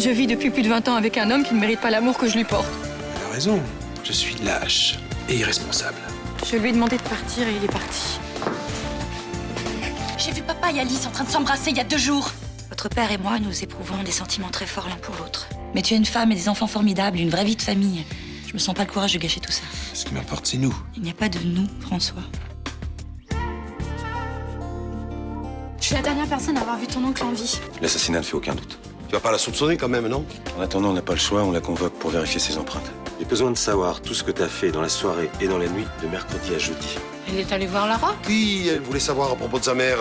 Je vis depuis plus de 20 ans avec un homme qui ne mérite pas l'amour que je lui porte. Elle a raison. Je suis lâche et irresponsable. Je lui ai demandé de partir et il est parti. J'ai vu papa et Alice en train de s'embrasser il y a 2 jours. Votre père et moi, nous éprouvons des sentiments très forts l'un pour l'autre. Mais tu as une femme et des enfants formidables, une vraie vie de famille. Je me sens pas le courage de gâcher tout ça. Ce qui m'importe, c'est nous. Il n'y a pas de nous, François. Je suis la dernière personne à avoir vu ton oncle en vie. L'assassinat ne fait aucun doute. Tu vas pas la soupçonner quand même, non? En attendant, on n'a pas le choix, on la convoque pour vérifier ses empreintes. J'ai besoin de savoir tout ce que t'as fait dans la soirée et dans la nuit de mercredi à jeudi. Elle est allée voir Lara? Oui, elle voulait savoir à propos de sa mère.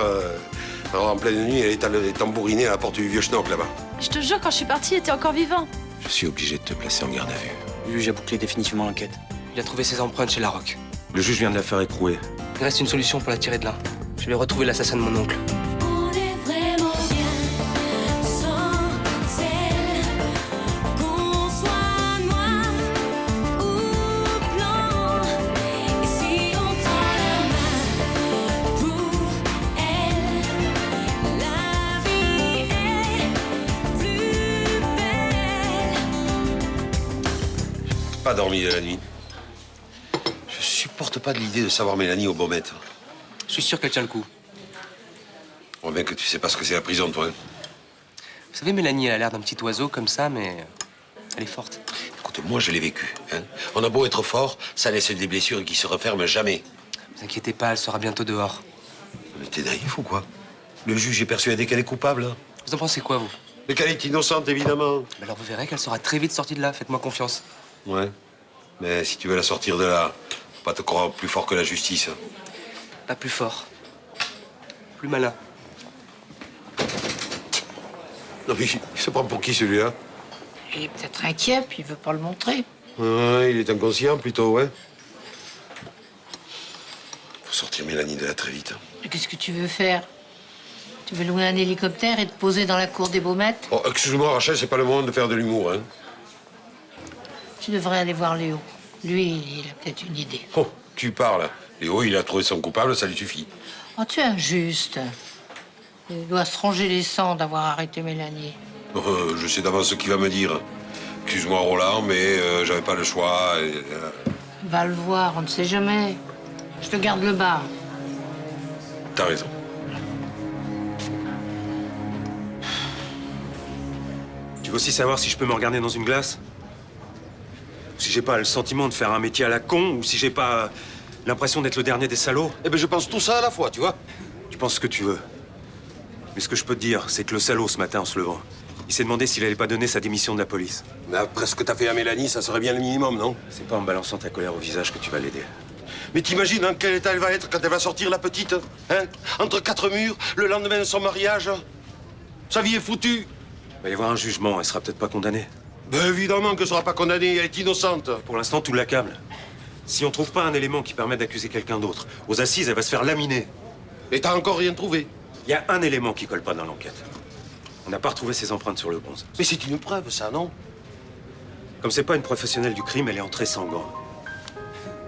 Alors en pleine nuit, elle est allée tambouriner à la porte du vieux schnock là-bas. Je te jure, quand je suis partie, il était encore vivant. Je suis obligé de te placer en garde à vue. Le juge a bouclé définitivement l'enquête. Il a trouvé ses empreintes chez Larocque. Le juge vient de la faire écrouer. Il reste une solution pour la tirer de là. Je vais retrouver l'assassin de mon oncle. On est vraiment bien sans elle. Qu'on soit noir ou blanc. Et si on tend la main pour elle, la vie est plus belle. Pas dormi de la nuit. Je supporte pas de l'idée de savoir Mélanie au Baumette. Je suis sûr qu'elle tient le coup. On voit bien que tu sais pas ce que c'est la prison, toi. Hein. Vous savez, Mélanie, elle a l'air d'un petit oiseau comme ça, mais elle est forte. Écoute, moi, je l'ai vécu. Hein. On a beau être fort, ça laisse des blessures qui se referment jamais. Ne vous inquiétez pas, elle sera bientôt dehors. Mais t'es naïf ou quoi? Le juge est persuadé qu'elle est coupable. Vous en pensez quoi, vous? Mais qu'elle est innocente, évidemment. Alors vous verrez qu'elle sera très vite sortie de là, faites-moi confiance. Ouais. Mais si tu veux la sortir de là, faut pas te croire plus fort que la justice. Pas plus fort. Plus malin. Non, mais il se prend pour qui, celui-là? Il est peut-être inquiet, puis il veut pas le montrer. Ouais, il est inconscient, plutôt, ouais. Faut sortir Mélanie de là très vite. Mais qu'est-ce que tu veux faire? Tu veux louer un hélicoptère et te poser dans la cour des Baumettes? Oh, excuse-moi, Rachel, c'est pas le moment de faire de l'humour, hein. Tu devrais aller voir Léo. Lui, il a peut-être une idée. Oh, tu parles. Léo, il a trouvé son coupable, ça lui suffit. Oh, tu es injuste. Il doit se ronger les sangs d'avoir arrêté Mélanie. Je sais d'avance ce qu'il va me dire. Excuse-moi, Roland, mais j'avais pas le choix. Va le voir, on ne sait jamais. Je te garde le bar. T'as raison. Tu veux aussi savoir si je peux me regarder dans une glace? Si j'ai pas le sentiment de faire un métier à la con, ou si j'ai pas l'impression d'être le dernier des salauds? Eh ben, je pense tout ça à la fois, tu vois. Tu penses ce que tu veux. Mais ce que je peux te dire, c'est que le salaud, ce matin, en se levant, il s'est demandé s'il allait pas donner sa démission de la police. Mais après ce que t'as fait à Mélanie, ça serait bien le minimum, non? C'est pas en me balançant ta colère au visage que tu vas l'aider. Mais t'imagines dans quel état elle va être quand elle va sortir, la petite? Hein? Entre 4 murs, le lendemain de son mariage. Sa vie est foutue. Il va y avoir un jugement, elle sera peut-être pas condamnée. Ben évidemment qu'elle sera pas condamnée, elle est innocente. Pour l'instant, tout l'accable. Si on trouve pas un élément qui permet d'accuser quelqu'un d'autre, aux assises, elle va se faire laminer. Et t'as encore rien trouvé? Il y a un élément qui colle pas dans l'enquête. On n'a pas retrouvé ses empreintes sur le bronze. Mais c'est une preuve, ça, non? Comme c'est pas une professionnelle du crime, elle est entrée sans gants.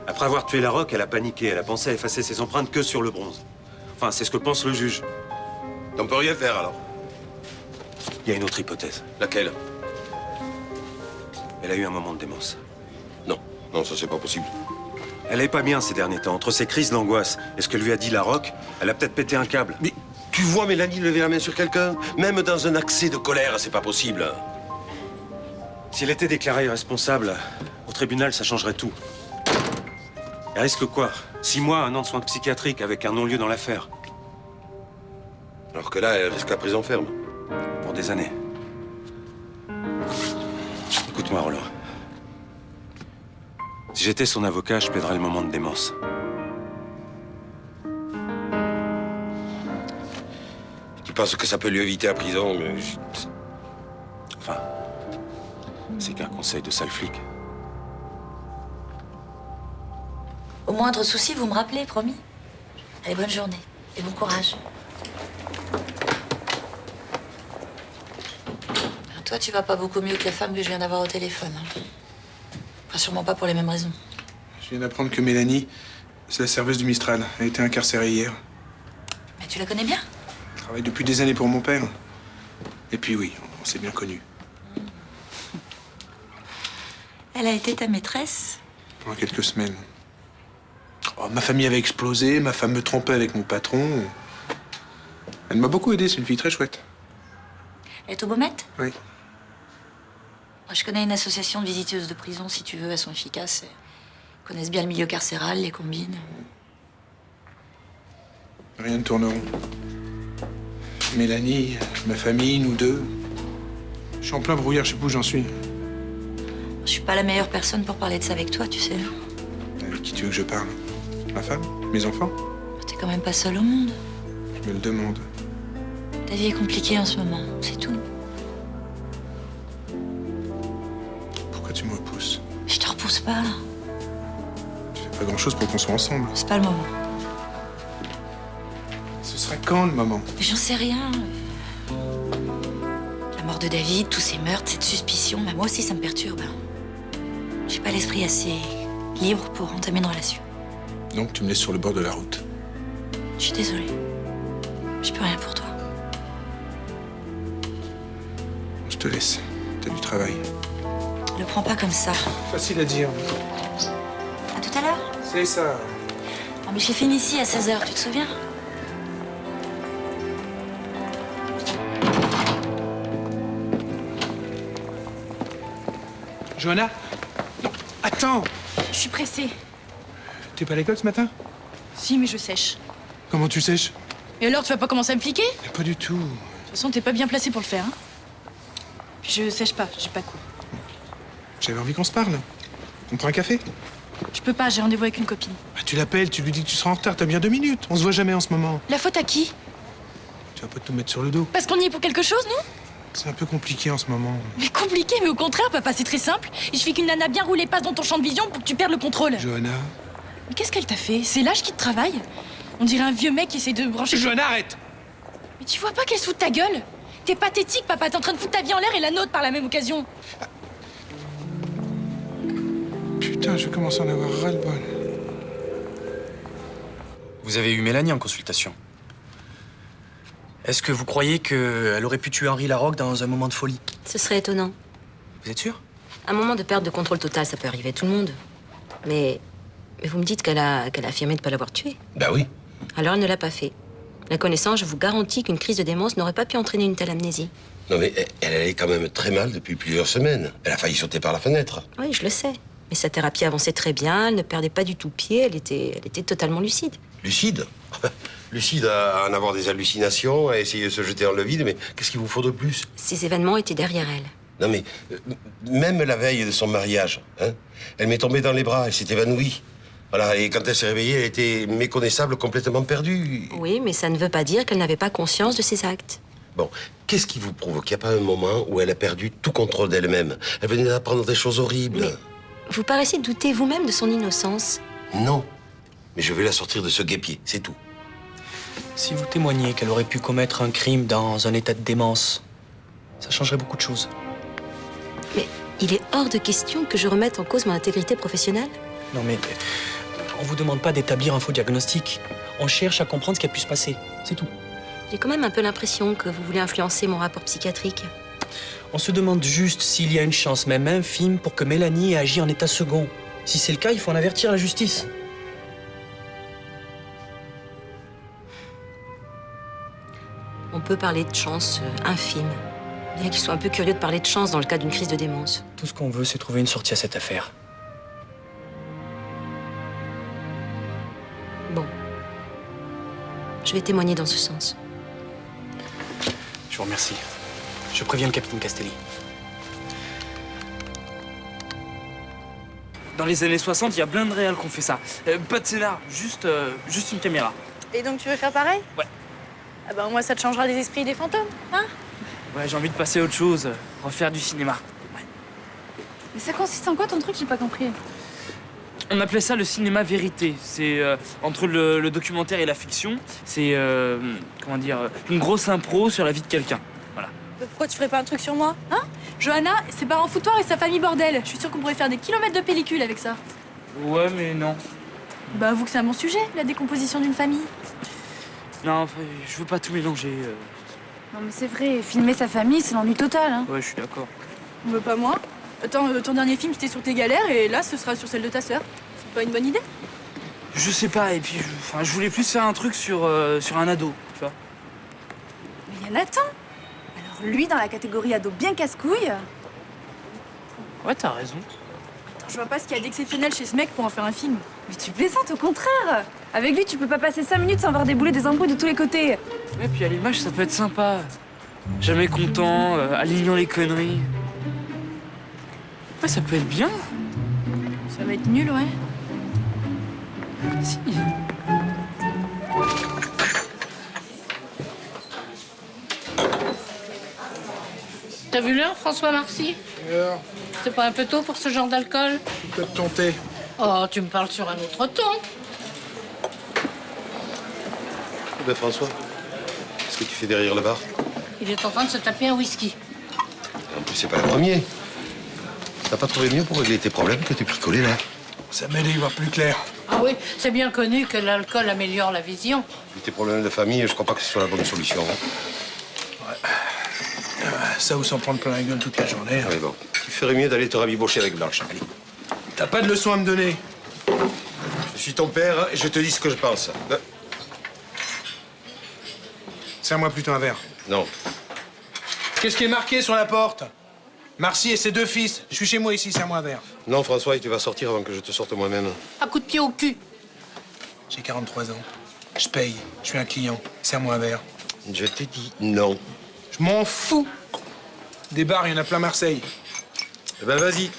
Après avoir tué Larocque, elle a paniqué. Elle a pensé à effacer ses empreintes que sur le bronze. Enfin, c'est ce que pense le juge. On peut rien faire, alors? Il y a une autre hypothèse. Laquelle? Elle a eu un moment de démence. Non, non, ça c'est pas possible. Elle est pas bien ces derniers temps. Entre ses crises d'angoisse et ce que lui a dit Larocque, elle a peut-être pété un câble. Mais tu vois Mélanie lever la main sur quelqu'un? Même dans un accès de colère, c'est pas possible. Si elle était déclarée irresponsable, au tribunal, ça changerait tout. Elle risque quoi? 6 mois, 1 an de soins psychiatriques avec un non-lieu dans l'affaire. Alors que là, elle risque la prison ferme. Pour des années. Écoute-moi, Roland. Si j'étais son avocat, je plaiderais le moment de démence. Tu penses que ça peut lui éviter la prison, mais... Enfin, c'est qu'un conseil de sale flic. Au moindre souci, vous me rappelez, promis. Allez, bonne journée et bon courage. Toi, tu vas pas beaucoup mieux que la femme que je viens d'avoir au téléphone. Hein. Enfin, sûrement pas pour les mêmes raisons. Je viens d'apprendre que Mélanie, c'est la serveuse du Mistral. Elle a été incarcérée hier. Mais tu la connais bien? Elle travaille depuis des années pour mon père. Et puis oui, on s'est bien connus. Elle a été ta maîtresse? Pendant quelques semaines. Oh, ma famille avait explosé, ma femme me trompait avec mon patron. Elle m'a beaucoup aidé, c'est une fille très chouette. Elle est au Baumette? Oui. Moi, je connais une association de visiteuses de prison, si tu veux, elles sont efficaces. Elles connaissent bien le milieu carcéral, les combines. Rien ne tourne rond. Mélanie, ma famille, nous deux. Je suis en plein brouillard, je sais pas où j'en suis. Je suis pas la meilleure personne pour parler de ça avec toi, tu sais. Avec qui tu veux que je parle? Ma femme? Mes enfants? T'es quand même pas seule au monde. Je me le demande. Ta vie est compliquée en ce moment, c'est tout. Pourquoi tu me repousses? Je te repousse pas. Tu fais pas grand-chose pour qu'on soit ensemble. C'est pas le moment. Ce sera quand, le moment? J'en sais rien. La mort de David, tous ces meurtres, cette suspicion, bah, moi aussi ça me perturbe. J'ai pas l'esprit assez libre pour entamer une relation. Donc tu me laisses sur le bord de la route. Je suis désolée. Je peux rien pour toi. Je te laisse. T'as du travail. Le prends pas comme ça. Facile à dire. À tout à l'heure. C'est ça. Oh, mais j'ai fini ici à 16h, tu te souviens? Johanna? Non. Attends! Je suis pressée. T'es pas à l'école ce matin? Si, mais je sèche. Comment tu sèches? Et alors, tu vas pas commencer à me fliquer? De Pas du tout. toute façon, t'es pas bien placé pour le faire, hein. Puis je sèche pas, j'ai pas cours. J'avais envie qu'on se parle. On prend un café? Je peux pas, j'ai rendez-vous avec une copine. Bah, tu l'appelles, tu lui dis que tu seras en retard, t'as bien 2 minutes. On se voit jamais en ce moment. La faute à qui? Tu vas pas tout mettre sur le dos. Parce qu'on y est pour quelque chose, nous? C'est un peu compliqué en ce moment. Mais compliqué, mais au contraire, papa, c'est très simple. Il suffit qu'une nana bien roulée passe dans ton champ de vision pour que tu perdes le contrôle. Johanna? Mais qu'est-ce qu'elle t'a fait? C'est l'âge qui te travaille? On dirait un vieux mec qui essaie de brancher... Johanna, arrête! Mais tu vois pas qu'elle se fout de ta gueule? T'es pathétique, papa, t'es en train de foutre ta vie en l'air et la nôtre par la même occasion. Putain, je commence à en avoir ras-le-bol. Vous avez eu Mélanie en consultation. Est-ce que vous croyez qu'elle aurait pu tuer Henri Larocque dans un moment de folie? Ce serait étonnant. Vous êtes sûr? Un moment de perte de contrôle total, ça peut arriver à tout le monde. Mais vous me dites qu'elle a affirmé de ne pas l'avoir tué. Ben oui. Alors elle ne l'a pas fait. La connaissance, je vous garantis qu'une crise de démence n'aurait pas pu entraîner une telle amnésie. Non mais elle allait quand même très mal depuis plusieurs semaines. Elle a failli sauter par la fenêtre. Oui, je le sais. Mais sa thérapie avançait très bien, elle ne perdait pas du tout pied, elle était totalement lucide. Lucide? Lucide à en avoir des hallucinations, à essayer de se jeter dans le vide, mais qu'est-ce qu'il vous faut de plus? Ces événements étaient derrière elle. Non mais, même la veille de son mariage, hein, elle m'est tombée dans les bras, elle s'est évanouie. Voilà, et quand elle s'est réveillée, elle était méconnaissable, complètement perdue. Oui, mais ça ne veut pas dire qu'elle n'avait pas conscience de ses actes. Bon, qu'est-ce qui vous prouve qu'il n'y a pas un moment où elle a perdu tout contrôle d'elle-même? Elle venait d'apprendre des choses horribles. Mais vous paraissez douter vous-même de son innocence. Non, mais je vais la sortir de ce guêpier, c'est tout. Si vous témoignez qu'elle aurait pu commettre un crime dans un état de démence, ça changerait beaucoup de choses. Mais il est hors de question que je remette en cause mon intégrité professionnelle. Non mais, on vous demande pas d'établir un faux diagnostic. On cherche à comprendre ce qui a pu se passer, c'est tout. J'ai quand même un peu l'impression que vous voulez influencer mon rapport psychiatrique. On se demande juste s'il y a une chance, même infime, pour que Mélanie ait agi en état second. Si c'est le cas, il faut en avertir la justice. On peut parler de chance infime. Bien qu'ils soient un peu curieux de parler de chance dans le cas d'une crise de démence. Tout ce qu'on veut, c'est trouver une sortie à cette affaire. Bon. Je vais témoigner dans ce sens. Je vous remercie. Je préviens le capitaine Castelli. Dans les années 60, il y a plein de réals qui ont fait ça. Pas de scénar, juste une caméra. Et donc tu veux faire pareil? Ouais. Ah bah au moins ça te changera des esprits et des fantômes, hein? Ouais, j'ai envie de passer à autre chose, refaire du cinéma. Ouais. Mais ça consiste en quoi ton truc? J'ai pas compris. On appelait ça le cinéma vérité. C'est entre le documentaire et la fiction. C'est, comment dire, une grosse impro sur la vie de quelqu'un. Voilà. Pourquoi tu ferais pas un truc sur moi? Hein? Johanna, ses parents foutoirs et sa famille bordel. Je suis sûre qu'on pourrait faire des kilomètres de pellicule avec ça. Ouais, mais non. Bah avoue que c'est un bon sujet, la décomposition d'une famille. Non, enfin, je veux pas tout mélanger. Non mais c'est vrai, filmer sa famille, c'est l'ennui total, hein. Ouais, je suis d'accord. On veut pas moi? Attends, ton dernier film c'était sur tes galères et là ce sera sur celle de ta sœur. C'est pas une bonne idée? Je sais pas, et puis je voulais plus faire un truc sur un ado, tu vois. Mais il y a Nathan. Alors lui, dans la catégorie ado bien casse-couille. Ouais, t'as raison. Attends, je vois pas ce qu'il y a d'exceptionnel chez ce mec pour en faire un film. Mais tu plaisantes, au contraire. Avec lui, tu peux pas passer 5 minutes sans voir débouler des embrouilles de tous les côtés. Ouais, puis à l'image, ça peut être sympa. Jamais content, alignant les conneries. Ouais, ça peut être bien. Ça va être nul, ouais. Si. T'as vu l'heure, François Marcy? C'est pas un peu tôt pour ce genre d'alcool? Peut-être ton thé. Oh, tu me parles sur un autre ton. Ben François, qu'est-ce que tu fais derrière le bar? Il est en train de se taper un whisky. En plus, c'est pas le premier. T'as pas trouvé mieux pour régler tes problèmes que tes picolés, là? Ça m'aide à y voir plus clair. Ah oui, c'est bien connu que l'alcool améliore la vision. Vu tes problèmes de famille, je crois pas que ce soit la bonne solution. Hein. Ça ou s'en prendre plein la gueule toute la journée. Ouais, bon. Tu ferais mieux d'aller te rabibocher avec Blanche. Allez. T'as pas de leçon à me donner. Je suis ton père et je te dis ce que je pense. Serre-moi plutôt un verre. Non. Qu'est-ce qui est marqué sur la porte? Marcy et ses 2 fils. Je suis chez moi ici, serre-moi un verre. Non, François, et tu vas sortir avant que je te sorte moi-même. Un coup de pied au cul. J'ai 43 ans. Je paye. Je suis un client. Serre-moi un verre. Je te dis non. Je m'en fous. Des bars, il y en a plein Marseille. Eh ben, vas-y.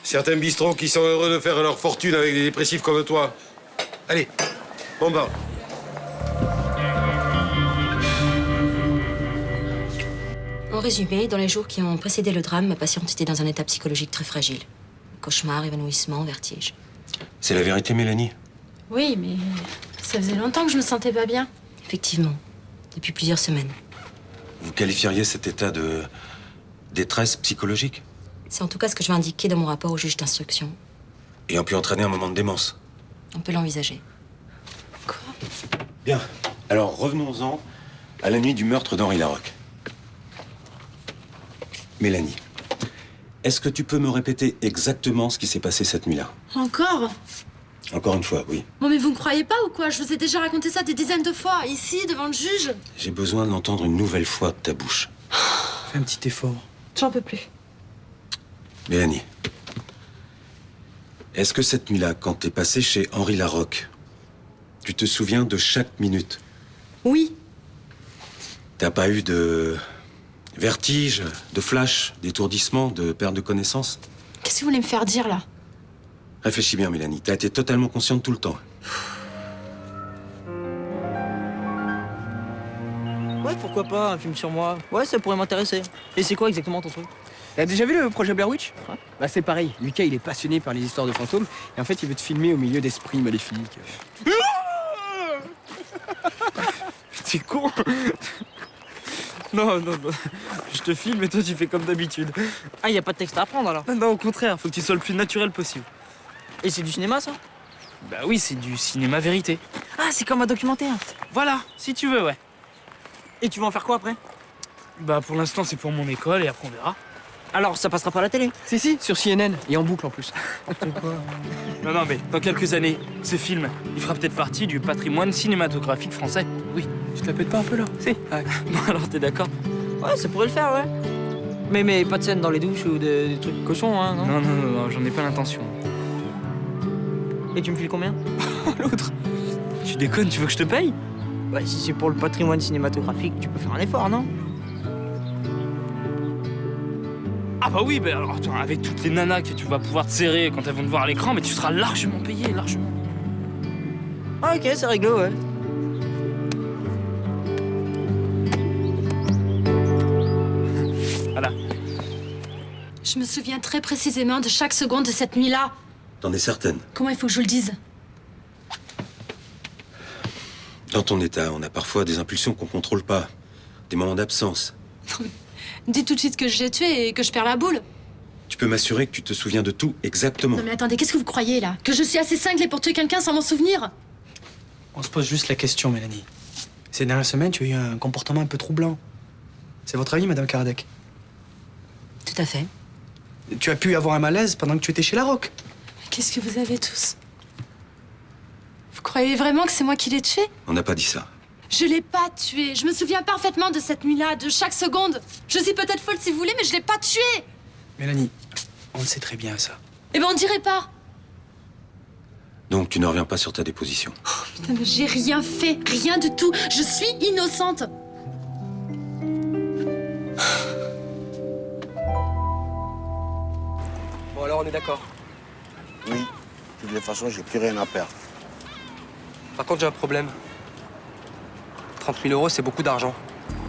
Certains bistrots qui sont heureux de faire leur fortune avec des dépressifs comme toi. Allez, bon bar. En résumé, dans les jours qui ont précédé le drame, ma patiente était dans un état psychologique très fragile. Cauchemar, évanouissement, vertige. C'est la vérité, Mélanie? Oui, mais ça faisait longtemps que je me sentais pas bien. Effectivement, depuis plusieurs semaines. Vous qualifieriez cet état de détresse psychologique? C'est en tout cas ce que je vais indiquer dans mon rapport au juge d'instruction. Ayant pu entraîner un moment de démence? On peut l'envisager. Bien. Alors, revenons-en à la nuit du meurtre d'Henri Larocque. Mélanie, est-ce que tu peux me répéter exactement ce qui s'est passé cette nuit-là? Encore? Encore une fois, oui. Bon, mais vous me croyez pas ou quoi? Je vous ai déjà raconté ça des dizaines de fois, ici, devant le juge. J'ai besoin de l'entendre une nouvelle fois de ta bouche. Fais un petit effort. J'en peux plus. Mélanie, est-ce que cette nuit-là, quand t'es passée chez Henri Larocque, tu te souviens de chaque minute? Oui. T'as pas eu de vertige, de flash, d'étourdissement, de perte de connaissance? Qu'est-ce que vous voulez me faire dire, là? Réfléchis bien, Mélanie. T'as été totalement consciente tout le temps. Ouais, pourquoi pas, un film sur moi. Ouais, ça pourrait m'intéresser. Et c'est quoi exactement ton truc? T'as déjà vu le projet Blair Witch? Ouais. Bah c'est pareil, Lucas il est passionné par les histoires de fantômes et en fait il veut te filmer au milieu d'esprits maléfiques. T'es con. Non, je te filme et toi tu fais comme d'habitude. Ah, y a pas de texte à apprendre alors? Non, au contraire, faut que tu sois le plus naturel possible. Et c'est du cinéma ça? Bah oui, c'est du cinéma vérité. Ah, c'est comme un documentaire. Voilà, si tu veux, ouais. Et tu vas en faire quoi après? Bah pour l'instant c'est pour mon école et après on verra. Alors ça passera pas à la télé? Si, sur CNN, et en boucle en plus. Non, mais dans quelques années, ce film, il fera peut-être partie du patrimoine cinématographique français. Oui. Tu te la pètes pas un peu là? Si. Ouais. Bon alors t'es d'accord? Ouais, ça pourrait le faire, ouais. Mais pas de scène dans les douches ou des trucs cochons, hein, non? Non, j'en ai pas l'intention. Et tu me files combien? L'autre. Tu déconnes, tu veux que je te paye? Bah si c'est pour le patrimoine cinématographique, tu peux faire un effort, non? Ah bah oui, bah alors attends, avec toutes les nanas que tu vas pouvoir te serrer quand elles vont te voir à l'écran, mais tu seras largement payé, largement. Ah ok, c'est réglo, ouais. Voilà. Je me souviens très précisément de chaque seconde de cette nuit-là. T'en es certaine? Comment il faut que je vous le dise? Dans ton état, on a parfois des impulsions qu'on contrôle pas. Des moments d'absence. Dis tout de suite que j'ai tué et que je perds la boule. Tu peux m'assurer que tu te souviens de tout exactement? Non mais attendez, qu'est-ce que vous croyez là? Que je suis assez cinglée pour tuer quelqu'un sans m'en souvenir? On se pose juste la question, Mélanie. Ces dernières semaines, tu as eu un comportement un peu troublant. C'est votre avis, Madame Kardec? Tout à fait. Tu as pu avoir un malaise pendant que tu étais chez Larocque. Qu'est-ce que vous avez tous? Vous croyez vraiment que c'est moi qui l'ai tué? On n'a pas dit ça. Je l'ai pas tué. Je me souviens parfaitement de cette nuit-là, de chaque seconde. Je suis peut-être folle si vous voulez, mais je l'ai pas tué. Mélanie, on le sait très bien, ça. Eh ben, on dirait pas. Donc tu ne reviens pas sur ta déposition. Putain, mais j'ai rien fait, rien du tout. Je suis innocente. Bon, alors on est d'accord. Oui, de toute façon, j'ai plus rien à perdre. Par contre, j'ai un problème. 30 000 €, c'est beaucoup d'argent.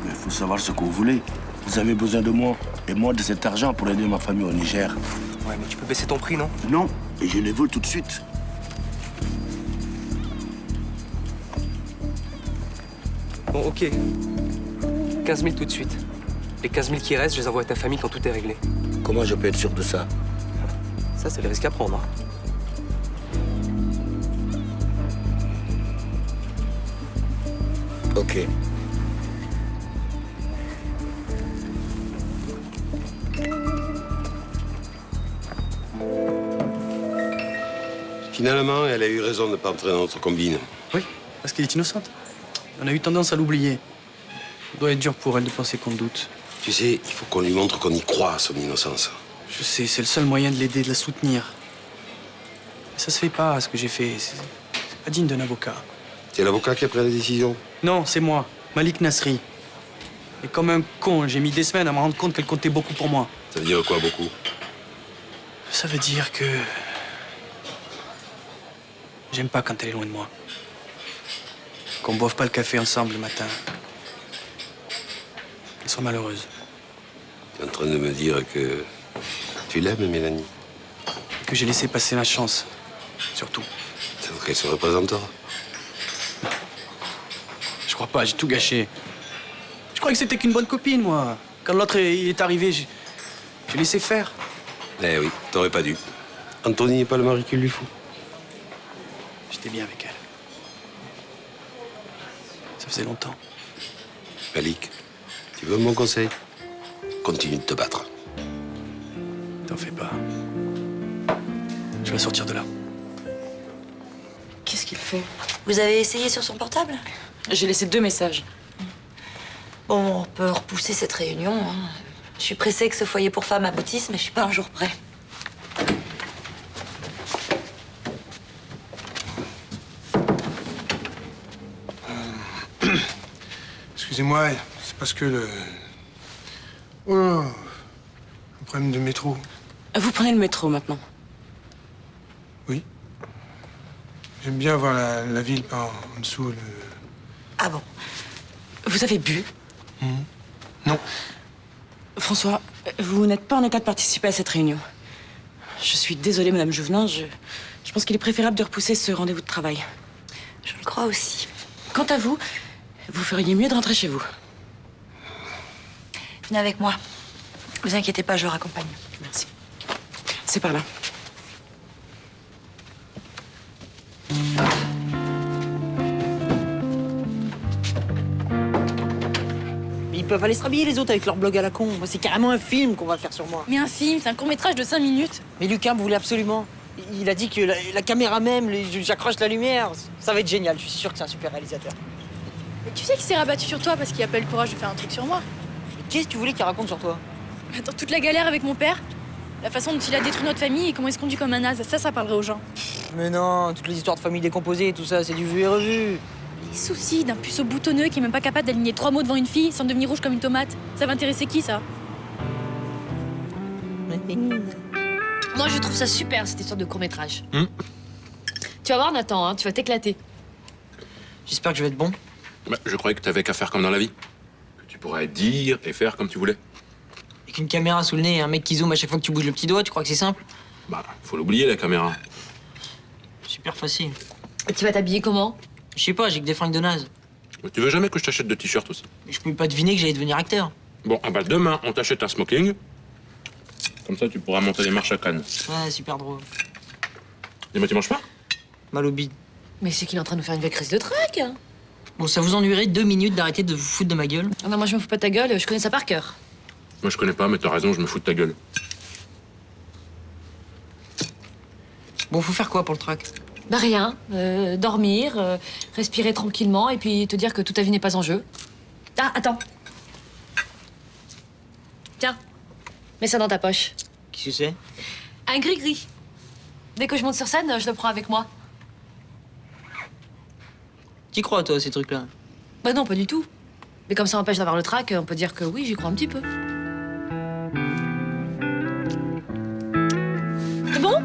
Mais il faut savoir ce que vous voulez. Vous avez besoin de moi et moi de cet argent pour aider ma famille au Niger. Ouais, mais tu peux baisser ton prix, non? Non, et je les veux tout de suite. Bon, ok. 15 000 tout de suite. Les 15 000 qui restent, je les envoie à ta famille quand tout est réglé. Comment je peux être sûr de ça? Ça, c'est le risque à prendre. Hein. Ok. Finalement, elle a eu raison de ne pas entrer dans notre combine. Oui, parce qu'elle est innocente. On a eu tendance à l'oublier. Ça doit être dur pour elle de penser qu'on doute. Tu sais, il faut qu'on lui montre qu'on y croit à son innocence. Je sais, c'est le seul moyen de l'aider, de la soutenir. Mais ça se fait pas, ce que j'ai fait. C'est pas digne d'un avocat. C'est l'avocat qui a pris la décision? Non, c'est moi, Malik Nasri. Et comme un con, j'ai mis des semaines à me rendre compte qu'elle comptait beaucoup pour moi. Ça veut dire quoi, beaucoup? Ça veut dire que... J'aime pas quand elle est loin de moi. Qu'on boive pas le café ensemble le matin. Qu'elle soit malheureuse. Tu es en train de me dire que tu l'aimes, Mélanie? Que j'ai laissé passer ma chance, surtout. Ça qu'elle se représente tort? Je crois pas, j'ai tout gâché. Je croyais que c'était qu'une bonne copine, moi. Quand l'autre il est arrivé, j'ai laissé faire. Eh oui, t'aurais pas dû. Anthony n'est pas le mari qu'il lui faut. J'étais bien avec elle. Ça faisait longtemps. Malik, tu veux mon conseil? Continue de te battre. T'en fais pas. Je vais sortir de là. Qu'est-ce qu'il fait? Vous avez essayé sur son portable? J'ai laissé 2 messages. Bon, on peut repousser cette réunion. Hein. Je suis pressée que ce foyer pour femmes aboutisse, mais je suis pas un jour près. Excusez-moi, c'est parce que le... Oh, un problème de métro. Vous prenez le métro maintenant. Oui. J'aime bien voir la ville par en dessous. Le... Ah bon? Vous avez bu? Non. François, vous n'êtes pas en état de participer à cette réunion. Je suis désolée, Madame Jouvenin. Je pense qu'il est préférable de repousser ce rendez-vous de travail. Je le crois aussi. Quant à vous, vous feriez mieux de rentrer chez vous. Venez avec moi. Vous inquiétez pas, je le raccompagne. Merci. C'est par là. Ils peuvent aller se rhabiller les autres avec leur blog à la con. Moi, c'est carrément un film qu'on va faire sur moi. Mais un film, c'est un court-métrage de 5 minutes. Mais Lucas me voulait absolument. Il a dit que la caméra même, j'accroche la lumière, ça va être génial. Je suis sûr que c'est un super réalisateur. Mais tu sais qu'il s'est rabattu sur toi parce qu'il a pas eu le courage de faire un truc sur moi. Mais qu'est-ce que tu voulais qu'il raconte sur toi? Dans toute la galère avec mon père, la façon dont il a détruit notre famille et comment il se conduit comme un naze, ça parlerait aux gens. Mais non, toutes les histoires de famille décomposées et tout ça, c'est du vu et revu. Les soucis d'un puceau boutonneux qui est même pas capable d'aligner 3 mots devant une fille sans devenir rouge comme une tomate. Ça va intéresser qui, ça? Moi, je trouve ça super, cette histoire de court-métrage. Tu vas voir, Nathan, hein, tu vas t'éclater. J'espère que je vais être bon. Bah, je croyais que t'avais qu'à faire comme dans la vie. Que tu pourrais dire et faire comme tu voulais. Avec une caméra sous le nez et un mec qui zoome à chaque fois que tu bouges le petit doigt, tu crois que c'est simple? Bah, faut l'oublier, la caméra. Super facile. Et tu vas t'habiller comment? Je sais pas, j'ai que des fringues de naze. Mais tu veux jamais que je t'achète de t-shirts aussi? Mais je pouvais pas deviner que j'allais devenir acteur. Bon, ah bah demain, on t'achète un smoking. Comme ça, tu pourras monter les marches à Cannes. Ouais, super drôle. Dis-moi, tu manges pas? Mal au bide. Mais c'est qu'il est en train de nous faire une vraie crise de trac. Bon, ça vous ennuierait 2 minutes d'arrêter de vous foutre de ma gueule? Ah non, moi je me fous pas de ta gueule, je connais ça par cœur. Moi, je connais pas, mais t'as raison, je me fous de ta gueule. Bon, faut faire quoi pour le track? Bah rien, dormir, respirer tranquillement et puis te dire que toute ta vie n'est pas en jeu. Ah, attends. Tiens, mets ça dans ta poche. Qu'est-ce que c'est? Un gris-gris. Dès que je monte sur scène, je le prends avec moi. T'y crois, toi, ces trucs-là? Bah non, pas du tout. Mais comme ça empêche d'avoir le trac, on peut dire que oui, j'y crois un petit peu. C'est bon?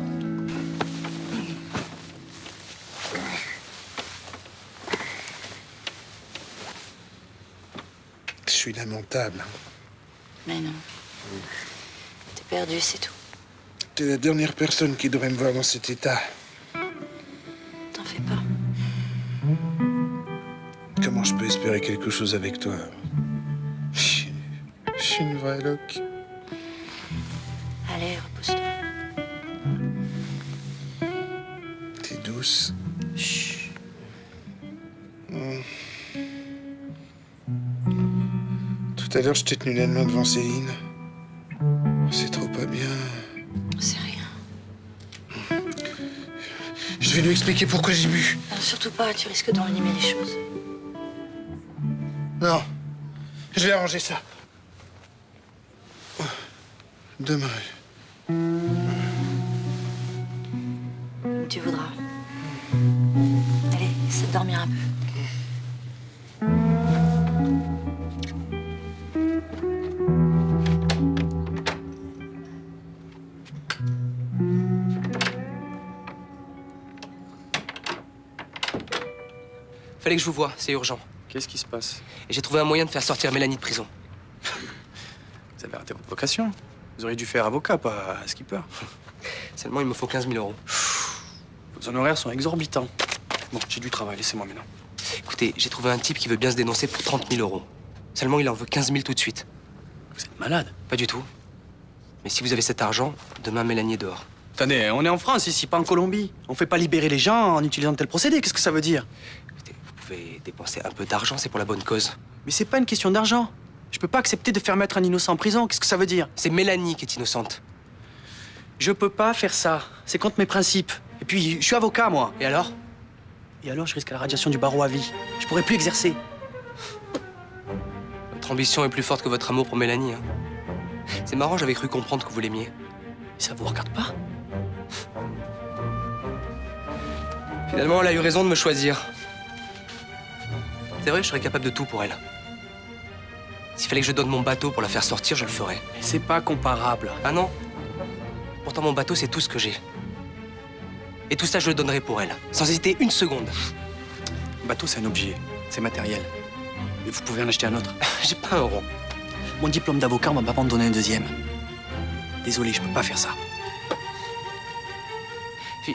Je suis lamentable. Mais non. T'es perdu, c'est tout. T'es la dernière personne qui devrait me voir dans cet état. T'en fais pas. Comment je peux espérer quelque chose avec toi? Je suis une vraie loque. Allez, repose-toi. T'es douce. Chut. Tout à l'heure, je t'ai tenu la main devant Céline. C'est trop pas bien. C'est rien. Je vais lui expliquer pourquoi j'ai bu. Non, surtout pas, tu risques d'envenimer les choses. Non. Je vais arranger ça. Demain. Tu voudras. Allez, essaie de dormir un peu. Fallait que je vous voie, c'est urgent. Qu'est-ce qui se passe? Et j'ai trouvé un moyen de faire sortir Mélanie de prison. Vous avez raté votre vocation. Vous auriez dû faire avocat, pas skipper. Seulement, il me faut 15 000 euros. Vos honoraires sont exorbitants. Bon, j'ai du travail, laissez-moi maintenant. Écoutez, j'ai trouvé un type qui veut bien se dénoncer pour 30 000 euros. Seulement, il en veut 15 000 tout de suite. Vous êtes malade? Pas du tout. Mais si vous avez cet argent, demain, Mélanie est dehors. Attendez, on est en France ici, pas en Colombie. On fait pas libérer les gens en utilisant de tels procédés. Qu'est-ce que ça veut dire? Écoutez, vous pouvez dépenser un peu d'argent, c'est pour la bonne cause. Mais c'est pas une question d'argent. Je peux pas accepter de faire mettre un innocent en prison. Qu'est-ce que ça veut dire? C'est Mélanie qui est innocente. Je peux pas faire ça. C'est contre mes principes. Et puis, je suis avocat, moi. Et alors? Et alors, je risque la radiation du barreau à vie. Je pourrais plus exercer. Votre ambition est plus forte que votre amour pour Mélanie. Hein. C'est marrant, j'avais cru comprendre que vous l'aimiez. Ça vous regarde pas? Finalement, elle a eu raison de me choisir. C'est vrai, je serais capable de tout pour elle. S'il fallait que je donne mon bateau pour la faire sortir, je le ferais. Mais c'est pas comparable. Ah non? Pourtant, mon bateau, c'est tout ce que j'ai. Et tout ça, je le donnerais pour elle, sans hésiter une seconde. Un bateau, c'est un objet. C'est matériel. Et vous pouvez en acheter un autre. J'ai pas un rond. Mon diplôme d'avocat, on va pas m'en donner un deuxième. Désolé, je peux pas faire ça.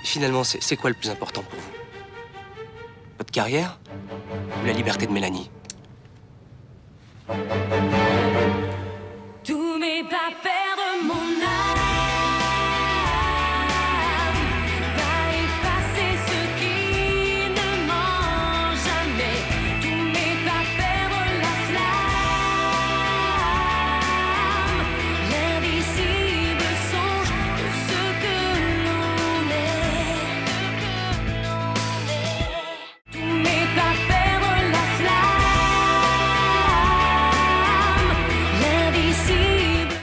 Finalement, c'est quoi le plus important pour vous? Votre carrière ou la liberté de Mélanie?